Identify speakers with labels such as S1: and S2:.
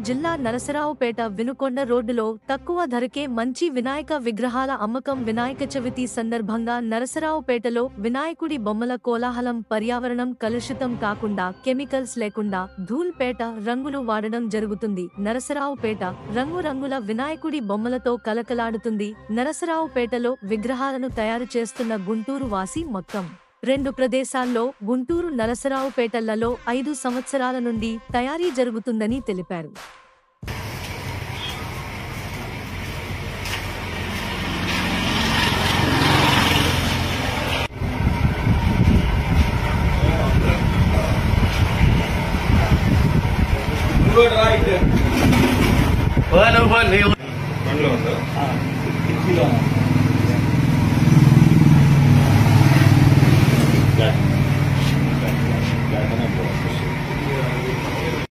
S1: జిల్లా నరసరావుపేట వినుకొండ రోడ్డులో తక్కువ ధరకే మంచి వినాయక విగ్రహాల అమ్మకం. వినాయక చవితి సందర్భంగా నరసరావుపేటలో వినాయకుడి బొమ్మల కోలాహలం. పర్యావరణం కలుషితం కాకుండా కెమికల్స్ లేకుండా ధూల్పేట రంగులు వాడడం జరుగుతుంది. నరసరావుపేట రంగురంగుల వినాయకుడి బొమ్మలతో కలకలాడుతుంది. నరసరావుపేటలో విగ్రహాలను తయారు చేస్తున్న గుంటూరు వాసి మొత్తం 2 ప్రదేశాల్లో గుంటూరు నరసరావుపేటలలో 5 సంవత్సరాల నుండి తయారీ జరుగుతుందని తెలిపారు.
S2: Bueno,